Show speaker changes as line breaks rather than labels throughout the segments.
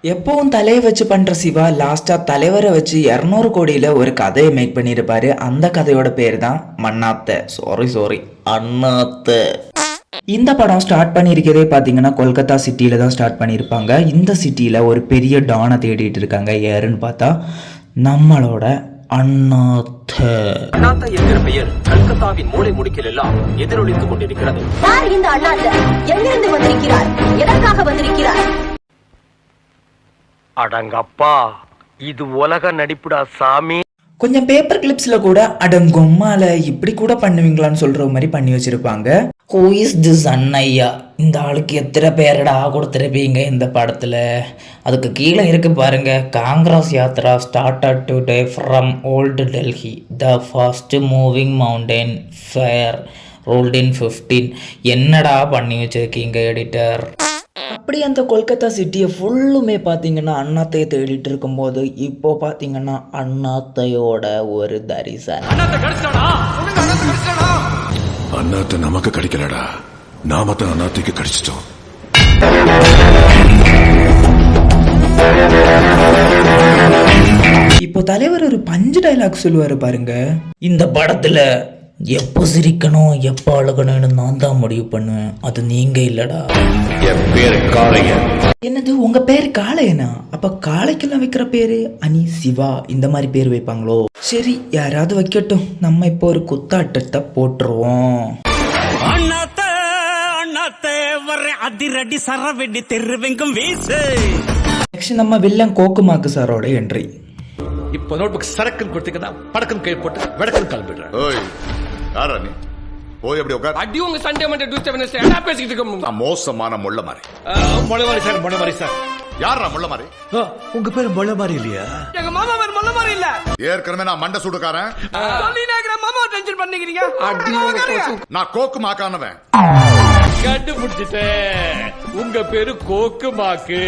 எப்பவும் தலையை வச்சு பண்ற சிவா லாஸ்டா தலைவரை வச்சு 200 கோடியில ஒரு கதையை மேக் பண்ணியிருப்பாரு. அந்த கதையோட பேர் தான் மண்ணாத்த. சாரி அண்ணாத்த. இந்த படம் ஸ்டார்ட் பண்ணியிருக்கதே பார்த்தீங்கன்னா கொல்கத்தா சிட்டியில தான் ஸ்டார்ட் பண்ணியிருப்பாங்க. இந்த சிட்டியில ஒரு பெரிய டானை தேடிட்டு இருக்காங்க. யாருன்னு பார்த்தா நம்மளோட அண்ணாத்த.
அண்ணாத்த என்கிற பெயர் கல்கத்தாவின் மூலை முடுக்கில் எல்லாம் எதிரொலித்துக் கொண்டிருக்கிறது.
யார் இந்த அண்ணாத்த? எங்கிருந்து வந்திருக்கிறார்? எதற்காக வந்திருக்கிறார்?
அடங்கப்பா, இது உலக நடிப்புடா சாமி.
கொஞ்சம் பேப்பர் கிளிப்ஸ்ல கூட அடங்கொம்மால இப்படி கூட பண்ணுவீங்களான்னு சொல்ற மாதிரி பண்ணி வச்சிருப்பாங்க. ஹூ இஸ் திஸ் அண்ணையா? இந்த ஆளுக்கு எத்தனை பேரடா கொடுத்துருப்பீங்க இந்த படத்துல? அதுக்கு கீழே இருக்கு பாருங்க, Congress yatra started today from old Delhi, the first moving mountain fair rolled in 15. என்னடா பண்ணி வச்சிருக்கீங்க எடிட்டர்? அப்படி அந்த கொல்கத்தா சிட்டியை ஃபுல்லுமே பார்த்தீங்கன்னா அண்ணாத்தையை தேடிட்டு இருக்கும்போது இப்போ பார்த்தீங்கன்னா அண்ணாத்தையோட ஒரு தரிசனம்.
அண்ணாத்த நமக்கு கிடைக்கலடா, நாம தான் அண்ணாத்தைக்கு கிடைச்சிட்டோம்.
இப்போ தலைவர் ஒரு பஞ்சு டைலாக் சொல்லுவாரு பாருங்க. இந்த படத்துல எப்போ சிரிக்கணும் எப்போ அழுகணும்னு நான் தான் முடிவு பண்ணுவேன், அது நீங்க இல்லடா.
என் பேரு காளையன்.
என்னது உங்க பேரு காளையனா? அப்ப காளைக்கெல்லாம் வைக்கிற பேரு அனி, சிவா இந்த மாதிரி பேர் வைப்பாங்களோ? சரி, யாராவது வைக்கட்டும், நம்ம இப்போ ஒரு குத்தாட்டத்தை போட்டுருவோம்.
அதிரடி சரவெடி தெருவெங்கும் வீசு.
நெக்ஸ்ட் நம்ம வில்லன் கோக்குமாக்கு சாரோட என்ட்ரி.
இப்போ நோட்புக் சரக்குன்னு கொடுத்தீங்கன்னா படக்குன்னு கை போட்டு வடக்குன்னு கிளம்பிடுறேன்.
ஓய், யாரா நீ? போய் அப்படி உட்கார்.
அடி உங்க சண்டே மண்டே டியூஸ்டே வெட்னஸ்டே என்ன பேசிக்கிட்டு இருக்க?
மோசமான முள்ள மாதிரி.
முள்ள மாதிரி சார்.
யாரா முள்ள மாதிரி?
உங்க பேரு முள்ள மாதிரி இல்லையா? எங்க மாமா பேரு முள்ள மாதிரி இல்ல.
ஏற்கனவே நான் மண்டை சூடுக்காரன்.
சொல்லினாங்கற மாமா டென்ஷன் பண்ணிக்கிறீங்க. அடி
நான் கோக்கு மாக்கானவன்.
கண்டுபிடிச்சிட்டேன், உங்க பேரு கோக்கு மாக்கு.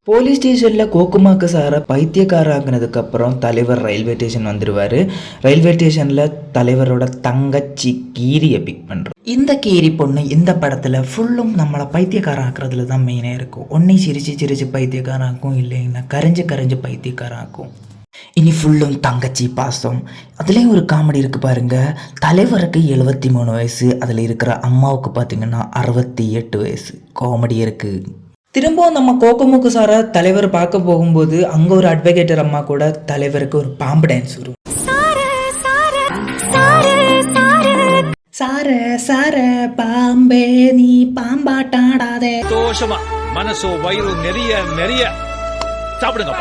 போலீஸ் ஸ்டேஷன்ல கோக்குமாக்கு சாரை பைத்தியக்காராக்குனதுக்கு அப்புறம் தலைவர் ரயில்வே ஸ்டேஷன் வந்துடுவாரு. ரயில்வே ஸ்டேஷன்ல தலைவரோட தங்கச்சி கீரியை பிக் பண்றோம். இந்த கீரி பொண்ணு இந்த படத்துல ஃபுல்லும் நம்மளை பைத்தியக்காராக்குறதுல தான் மெயினா இருக்கும். ஒன்னே சிரிச்சு சிரிச்சு பைத்தியக்காராக்கும், இல்லைன்னா கரைஞ்சு கரைஞ்சு பைத்தியக்காராக்கும். இனி ஃபுல்லும் தங்கச்சி பாசம். அதுலேயும் ஒரு காமெடி இருக்கு பாருங்க. தலைவருக்கு 73 வயசு, அதில் இருக்கிற அம்மாவுக்கு பார்த்தீங்கன்னா 68 வயசு. காமெடி இருக்கு. திரும்பவும் நம்ம கோக்குமுக்கு சாரை தலைவர் பார்க்க போகும்போது அங்கே ஒரு அட்வொகேட்டர் அம்மா கூட தலைவருக்கு ஒரு பாம்பு டான்ஸ் வரும். சார சார பாம்பே நீ பாம்பாட்டாடாதே.
தோஷமா மனசோ வயிறு நிறைய நிறைய சாப்பிடுங்க.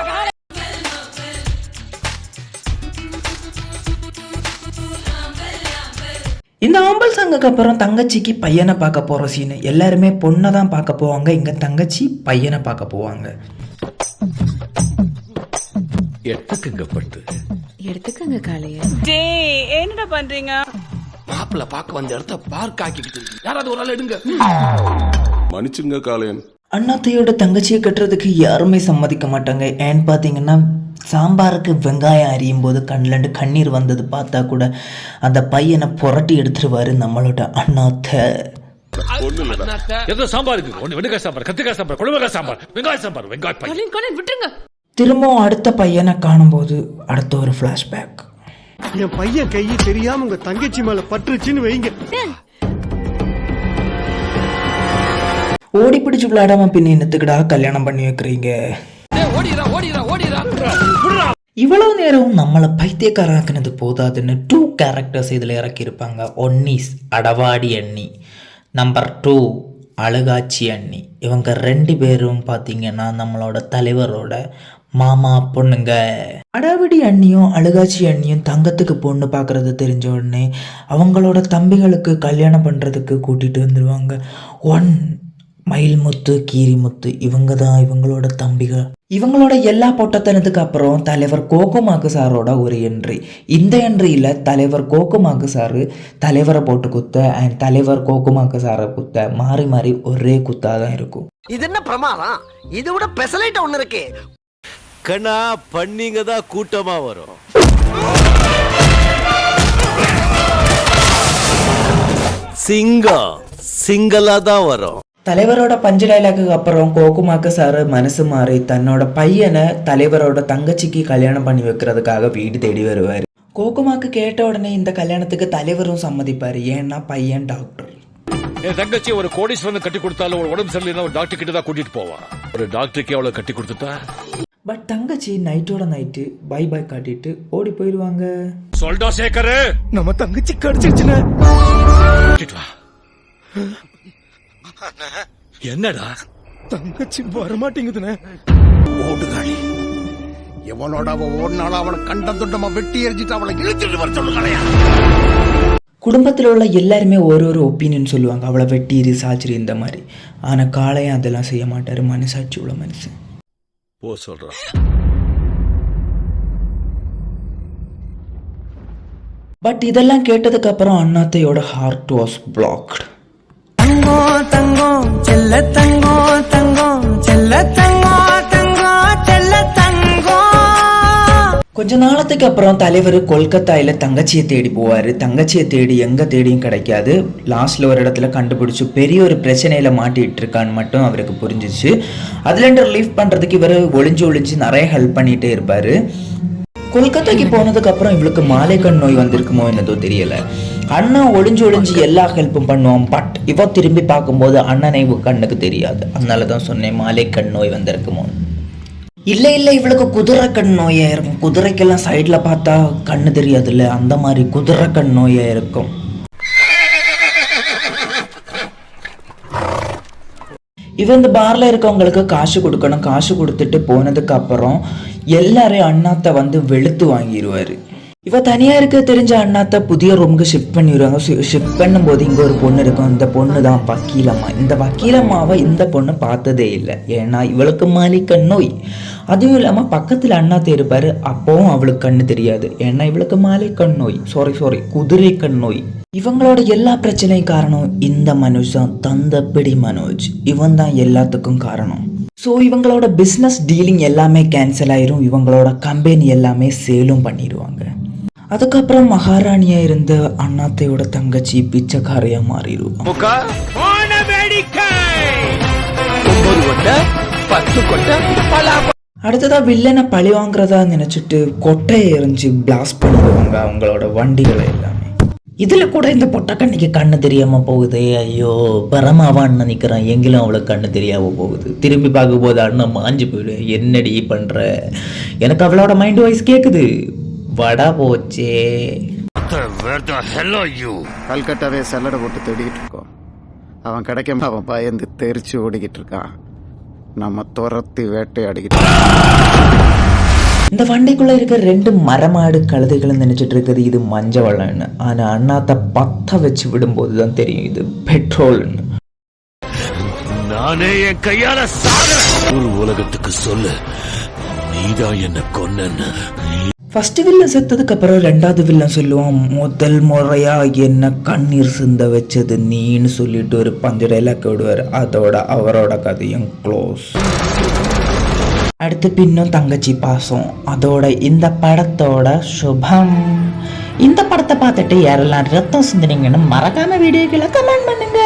இந்த ஆம்பல் சங்குக்கு அப்புறம் தங்கச்சிக்கு பையனை பார்க்க போகிற சீனு. எல்லாருமே பொண்ணை தான் பார்க்க போவாங்க, இங்கே தங்கச்சி பையனை பார்க்க போவாங்க.
எடுத்துக்கங்க பட்டு,
எடுத்துக்கங்க காளைய.
என்னடா பண்றீங்க?
மாப்பிள்ள பார்க்க வந்த இடத்த பார்க் ஆக்கிக்கிட்டு யாராவது ஒரு ஆள் எடுங்க.
மன்னிச்சுங்க காளையன்.
அண்ணாத்தையோட தங்கச்சியை கட்டுறதுக்கு யாருமே சம்மதிக்க மாட்டாங்க. ஏன்னு பார்த்தீங்கன்னா சாம்பாருக்கு வெங்காயம் அறியும் போது கண்ணில் கண்ணீர் வந்தது பார்த்தா கூட அந்த பையனை புரட்டி எடுத்துருவாரு நம்மளோட அண்ணாத்தை.
சாம்பாருக்கு ஒண்ணு வெங்காய சாம்பார், கத்திரிக்காய் சாம்பார், குழம்புக்காய் சாம்பார், வெங்காய சாம்பார், வெங்காய
விட்டுருங்க.
திரும்பவும் அடுத்த பையனை காணும்போது அடுத்த ஒரு ஃபிளாஷ்பேக்.
என் பையன் கையை தெரியாம உங்க தங்கச்சி மேல பற்றுச்சுன்னு வைங்க.
ஓடி பிடிச்சு விளையாடாம பின்ன என்னத்துக்குடா கல்யாணம் பண்ணி வைக்கிறீங்க? இவ்வளவு நேரம் நம்மளை பைத்தியக்காராக்குனது போதாதுன்னு 2 கேரக்டர்ஸ் இதில் இறக்கியிருப்பாங்க. 1 இஸ் அடவாடி அண்ணி, நம்பர் 2 அழுகாச்சி அண்ணி. இவங்க 2 பேரும் பார்த்தீங்கன்னா நம்மளோட தலைவரோட மாமா பொண்ணுங்க. அடாவடி அண்ணியும் அழுகாச்சி அண்ணியும் தங்கத்துக்கு பொண்ணு பார்க்குறது தெரிஞ்ச உடனே அவங்களோட தம்பிகளுக்கு கல்யாணம் பண்ணுறதுக்கு கூட்டிகிட்டு வந்துடுவாங்க. 1 மயில்முத்து, கீரிமுத்து, இவங்க தான் இவங்களோட தம்பிகள். இவங்களோட எல்லா பொட்டத்தனத்துக்கு அப்புறம் தலைவர் கோக்குமாக்கு சாரோட ஒரு என்ட்ரி. இந்த என்ட்ரியில் தலைவர் கோக்குமாக்கு சாரு தலைவரை போட்டு குத்த அண்ட் தலைவர் கோக்குமாக்கு சாரை குத்த மாறி மாறி ஒரே குத்தாக தான் இருக்கும்.
இது என்ன பிரமாதம்? இது விட பெசலைட் ஒண்ணு இருக்கு.
கண்ணா பண்ணிங்க தான் கூட்டமா வரும். சிங்கம் சிங்கலா தான் வரும்.
தலைவரோட பஞ்சு டைலாக்கு அப்புறம் கோகுமாக்கு சார் மனசு மாறி தன்னோட பையனை தலைவரோட தங்கச்சிக்கு கல்யாணம் பண்ணி வைக்கிறதுக்காக வீடு தேடி வருவார். கோகுமாக்கு கேட்ட உடனே இந்த கல்யாணத்துக்கு தலைவரும் சம்மதிப்பார். ஏன்னா பையன் டாக்டர்.
என் தங்கச்சி ஒரு கோடீஸ்வரன் கட்டி கொடுத்தாலும் ஒரு உடம்பு சரியில்லைன்னா ஒரு டாக்டர் கிட்ட தான் கூட்டிட்டு போவான். ஒரு டாக்டருக்கு அவளை கட்டி கொடுத்துட்டா
பட் தங்கச்சி நைட்டோட நைட்டு பை பை காட்டிட்டு ஓடி போயிடுவாங்க.
சொல்டா சேகர்,
நம்ம தங்கச்சி கடிச்சிருச்சுன.
என்னடா
தங்கச்சி வரமாட்டேங்குதுண்ணே.
ஓடுகாளி எவனோட அவ ஓடினாலும் அவளை கண்டம் துண்டமா வெட்டி எரிஞ்சிட்டு அவளை இழுத்துட்டு வர சொல்லுங்களையா.
குடும்பத்தில் உள்ள எல்லாருமே ஒரு ஒப்பீனியன் சொல்லுவாங்க, அவளை வெட்டிரு சாச்சிரு இந்த மாதிரி. ஆனால் காளையும் அதெல்லாம் செய்ய மாட்டார், மனசாட்சி உள்ள மனுஷன்.
போ சொல்றான்.
பட் இதெல்லாம் கேட்டதுக்கு அப்புறம் அண்ணாத்தையோட ஹார்ட் வாஸ் பிளாக்ட்.
தங்கம் தங்கம் செல்ல தங்கம் தங்கம் செல்ல தங்கம் தங்கம் செல்ல தங்கம்.
கொஞ்ச நாளத்துக்கு அப்புறம் தலைவர் கொல்கத்தாயில் தங்கச்சியை தேடி போவார். தங்கச்சியை தேடி எங்கே தேடியும் கிடைக்காது. லாஸ்ட்டில் ஒரு இடத்துல கண்டுபிடிச்சி பெரிய ஒரு பிரச்சனையில் மாட்டிகிட்டு இருக்கான்னு மட்டும் அவருக்கு புரிஞ்சிச்சு. அதுலேருந்து ரிலீஃப் பண்ணுறதுக்கு இவர் ஒளிஞ்சு நிறைய ஹெல்ப் பண்ணிகிட்டே இருப்பார். கொல்கத்தாக்கு போனதுக்கு அப்புறம் இவளுக்கு மாலைக்கண் நோய் வந்திருக்குமோ என்னதோ தெரியல. அண்ணன் ஒளிஞ்சு எல்லா ஹெல்ப்பும் பண்ணுவான். பட் இவ திரும்பி பார்க்கும்போது அண்ணனை கண்ணுக்கு தெரியாது. அதனால தான் சொன்னேன் மாலைக்கண் நோய் வந்திருக்குமோ. இல்லை இவளுக்கு குதிரை கண் நோயா இருக்கும். குதிரைக்கெல்லாம் சைடில் பார்த்தா கண்ணு தெரியாதுல்ல, அந்த மாதிரி குதிரை கண் நோயா இருக்கும். இவன் இந்த பார்ல இருக்கவங்களுக்கு காசு கொடுக்கணும். காசு கொடுத்துட்டு போனதுக்கு அப்புறம் எல்லாரையும் அண்ணாத்தை வந்து வெளுத்து வாங்கிடுவாரு. இவ தனியா இருக்க தெரிஞ்ச அண்ணாத்தை புதிய ரூமுக்கு ஷிஃப்ட் பண்ணிடுவாங்க. ஷிஃப்ட் பண்ணும்போது இங்க ஒரு பொண்ணு இருக்கும். இந்த பொண்ணு தான் வக்கீலம்மா. இந்த வக்கீலம்மாவை இந்த பொண்ணு பார்த்ததே இல்லை. ஏன்னா இவளுக்கு மாலைக்கண் நோய். அதுவும் இல்லாமல் பக்கத்தில் அண்ணாத்தை இருப்பாரு. அப்போவும் அவளுக்கு கண்ணு தெரியாது. ஏன்னா இவளுக்கு மாலைக்கண் நோய். சாரி குதிரை கண் நோய். இவங்களோட எல்லா பிரச்சனையும் காரணம் இந்த மனோஜ் தான். தந்தப்பிடி மனோஜ். இவன் தான் எல்லாத்துக்கும் காரணம். ஸோ இவங்களோட பிஸ்னஸ் டீலிங் எல்லாமே கேன்சல் ஆயிரும். இவங்களோட கம்பெனி எல்லாமே சேலும் பண்ணிடுவாங்க. அதுக்கப்புறம் மகாராணியா இருந்த அண்ணாத்தையோட தங்கச்சி பிச்சைக்காரையா மாறிடுவாங்க. அடுத்ததா வில்லனை பழி வாங்குறதா நினைச்சிட்டு கொட்டையை எறிஞ்சு பிளாஸ்ட் பண்ணிடுவாங்க அவங்களோட வண்டிகளை எல்லாமே. இதுல கூட இந்த பொட்டக்கண்ணிக்கு கண்ணு தெரியாம போகுது. ஐயோ பரமாவா அண்ணன் நிக்கிறான், எங்கிலும் அவளுக்கு கண்ணு தெரியாம போகுது. திரும்பி பார்க்கும் போது அண்ணன் மாஞ்சு போயிடு. என்னடி பண்ற? எனக்கு அவளோட மைண்ட் வாய்ஸ் கேக்குது. வடா போச்சே.
கல்கட்டாவே சல்லடை போட்டு தேடிக்கிட்டு இருக்கோம். அவன் கிடைக்காம அவன் பயந்து தெரிச்சு ஓடிக்கிட்டு இருக்கான். நம்ம துரத்தி வேட்டையாடிக்கிட்டு.
இந்த வண்டிக்குள்ள இருக்க 2 மரமாடு கழுதைகளும் நினைச்சிட்டு இருக்குது இது மஞ்ச வளன்னு. ஆனா அண்ணாத்தை பத்த வச்சு விடும்போது தான் தெரியும் இது பெட்ரோல்னு.
நானே என் கையால ஒரு உலகத்துக்கு சொல்லு, நீதான் என்ன கொன்னு.
ஃபர்ஸ்ட் வில்லன் செத்ததுக்கு அப்புறம் 2வது வில்லன் சொல்லுவான், முதல் முறையா என்ன கண்ணீர் சிந்த வச்சது நீன்னு சொல்லிட்டு ஒரு பஞ்சு டைலாக் விடுவார். அதோட அவரோட கதையும் க்ளோஸ். அடுத்து பின்னும் தங்கச்சி பாசம். அதோட இந்த படத்தோட சுபம். இந்த படத்தை பார்த்துட்டு யாரெல்லாம் ரத்தம் சிந்தினீங்கன்னு மறக்காம வீடியோக்களை கமெண்ட் பண்ணுங்க.